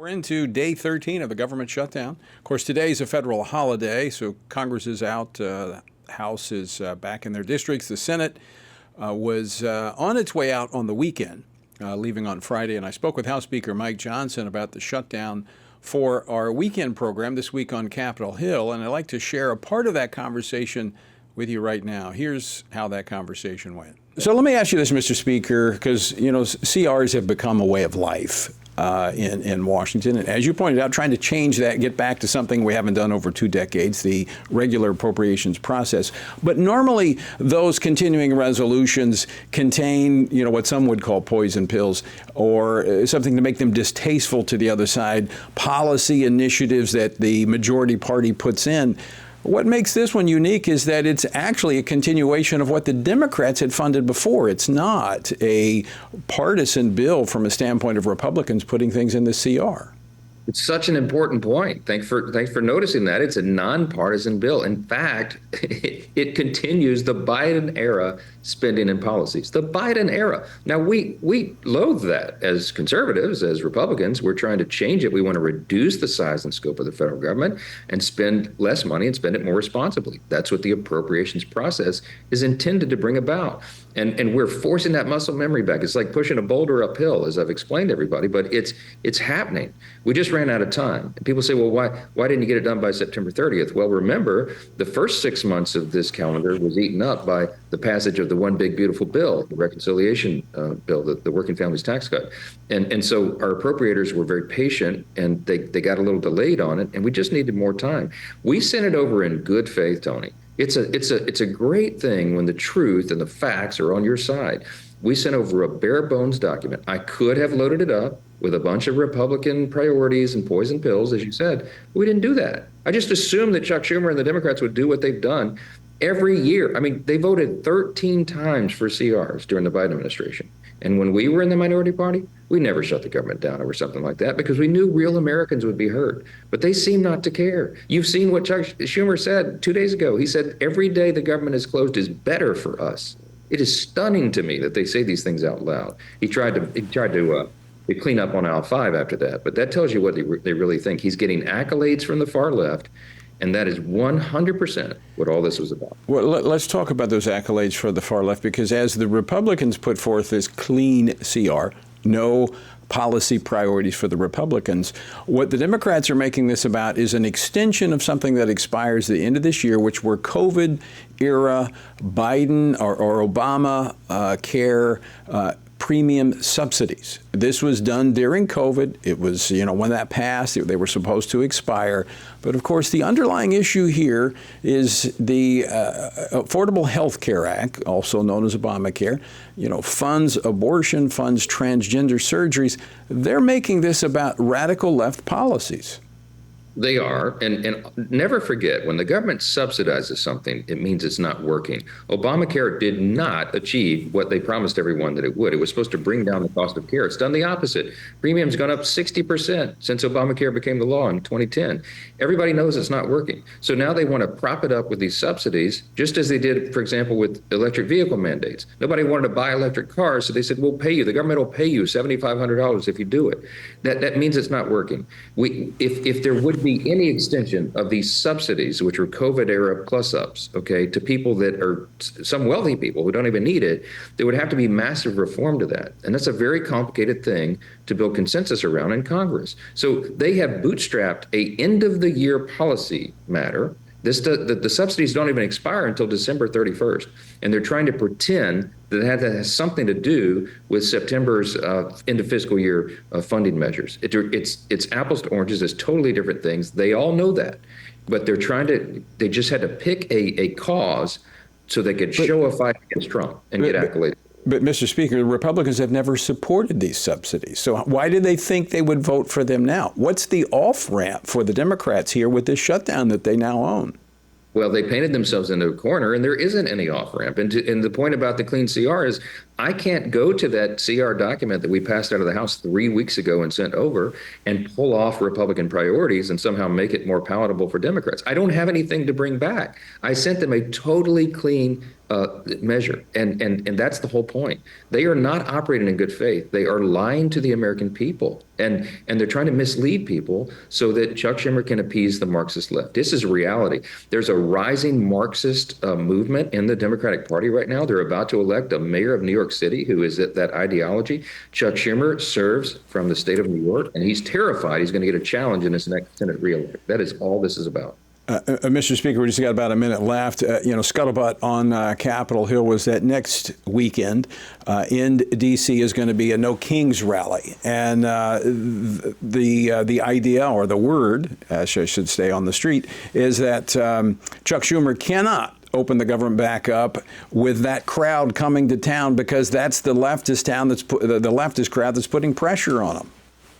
We're into day 13 of the government shutdown. Of course, today is a federal holiday, so Congress is out. The House is back in their districts. The Senate was on its way out on the weekend, leaving on Friday. And I spoke with House Speaker Mike Johnson about the shutdown for our weekend program this week on Capitol Hill. And I'd like to share a part of that conversation with you right now. Here's how that conversation went. So let me ask you this, Mr. Speaker, because, you know, CRs have become a way of life in Washington. And as you pointed out, trying to change that, get back to something we haven't done over 2 decades, the regular appropriations process. But normally those continuing resolutions contain, you know, what some would call poison pills or something to make them distasteful to the other side, policy initiatives that the majority party puts in. What makes this one unique is that it's actually a continuation of what the Democrats had funded before. It's not a partisan bill from a standpoint of Republicans putting things in the CR. It's such an important point. Thanks for noticing that. It's a nonpartisan bill. In fact, it continues the Biden era spending and policies. The Biden era. Now, we loathe that as conservatives, as Republicans. We're trying to change it. We want to reduce the size and scope of the federal government and spend less money and spend it more responsibly. That's what the appropriations process is intended to bring about. And we're forcing that muscle memory back. It's like pushing a boulder uphill, as I've explained to everybody, but it's happening. We just ran out of time. And people say, well, why didn't you get it done by September 30th? Well, remember, the first 6 months of this calendar was eaten up by the passage of the one big beautiful bill, the reconciliation bill, the Working Families Tax Cut. And so our appropriators were very patient, and they got a little delayed on it, and we just needed more time. We sent it over in good faith, Tony. It's a great thing when the truth and the facts are on your side. We sent over a bare bones document. I could have loaded it up with a bunch of Republican priorities and poison pills, as you said. But we didn't do that. I just assumed that Chuck Schumer and the Democrats would do what they've done every year. I mean, they voted 13 times for CRs during the Biden administration. And when we were in the minority party, we never shut the government down over something like that because we knew real Americans would be hurt. But they seem not to care. You've seen what Chuck Schumer said 2 days ago. He said, every day the government is closed is better for us. It is stunning to me that they say these things out loud. He tried to clean up on aisle 5 after that. But that tells you what they really think. He's getting accolades from the far left. And that is 100% what all this was about. Well, let's talk about those accolades for the far left, because as the Republicans put forth this clean CR, no policy priorities for the Republicans, what the Democrats are making this about is an extension of something that expires at the end of this year, which were COVID era Biden or Obama care premium subsidies. This was done during COVID. It was, you know, when that passed, they were supposed to expire. But of course, the underlying issue here is the Affordable Health Care Act, also known as Obamacare, you know, funds abortion, funds transgender surgeries. They're making this about radical left policies. They are. And never forget, when the government subsidizes something, it means it's not working. Obamacare did not achieve what they promised everyone that it would. It was supposed to bring down the cost of care. It's done the opposite. Premiums gone up 60% since Obamacare became the law in 2010. Everybody knows it's not working. So now they want to prop it up with these subsidies, just as they did, for example, with electric vehicle mandates. Nobody wanted to buy electric cars, so they said, we'll pay you. The government will pay you $7,500 if you do it. That means it's not working. If there would be any extension of these subsidies, which were COVID era plus ups, okay, to people that are some wealthy people who don't even need it, there would have to be massive reform to that. And that's a very complicated thing to build consensus around in Congress. So they have bootstrapped a end of the year policy matter. The subsidies don't even expire until December 31st. And they're trying to pretend that that has something to do with September's end of fiscal year funding measures. It's apples to oranges. It's totally different things. They all know that. But they just had to pick a cause so they could show a fight against Trump and get accolades. But, Mr. Speaker, the Republicans have never supported these subsidies. So why do they think they would vote for them now? What's the off-ramp for the Democrats here with this shutdown that they now own? Well, they painted themselves into a corner, and there isn't any off-ramp. And the point about the clean CR is I can't go to that CR document that we passed out of the House 3 weeks ago and sent over and pull off Republican priorities and somehow make it more palatable for Democrats. I don't have anything to bring back. I sent them a totally clean measure, and that's the whole point. They are not operating in good faith. They are lying to the American people, and they're trying to mislead people so that Chuck Schumer can appease the Marxist left. This is reality. There's a rising Marxist movement in the Democratic Party right now. They're about to elect a mayor of New York City who is that ideology. Chuck Schumer serves from the state of New York, and he's terrified he's going to get a challenge in his next Senate reelection. That is all this is about. Mr. Speaker, we just got about a minute left. Scuttlebutt on Capitol Hill was that next weekend in D.C. is going to be a No Kings rally. And the idea, or the word, I should say on the street, is that Chuck Schumer cannot open the government back up with that crowd coming to town, because that's the leftist the leftist crowd that's putting pressure on him.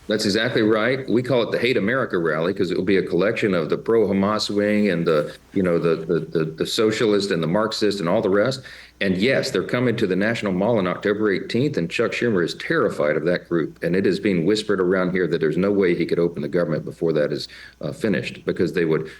That's exactly right. We call it the Hate America rally because it will be a collection of the pro-Hamas wing and the socialist and the Marxist and all the rest. And yes, they're coming to the National Mall on October 18th, and Chuck Schumer is terrified of that group. And it is being whispered around here that there's no way he could open the government before that is finished, because they would.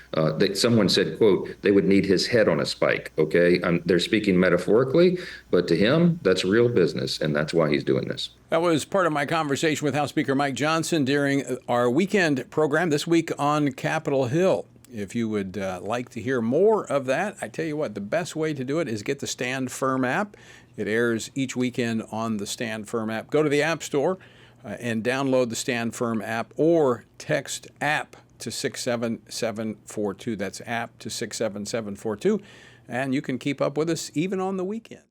Someone said, "quote, they would need his head on a spike." Okay, they're speaking metaphorically, but to him, that's real business, and that's why he's doing this. That was part of my conversation with House Speaker Mike Johnson during our weekend program this week on Capitol Hill. If you would like to hear more of that, I tell you what, the best way to do it is get the Stand Firm app. It airs each weekend on the Stand Firm app. Go to the App Store and download the Stand Firm app, or text app to 67742. That's app to 67742. And you can keep up with us even on the weekend.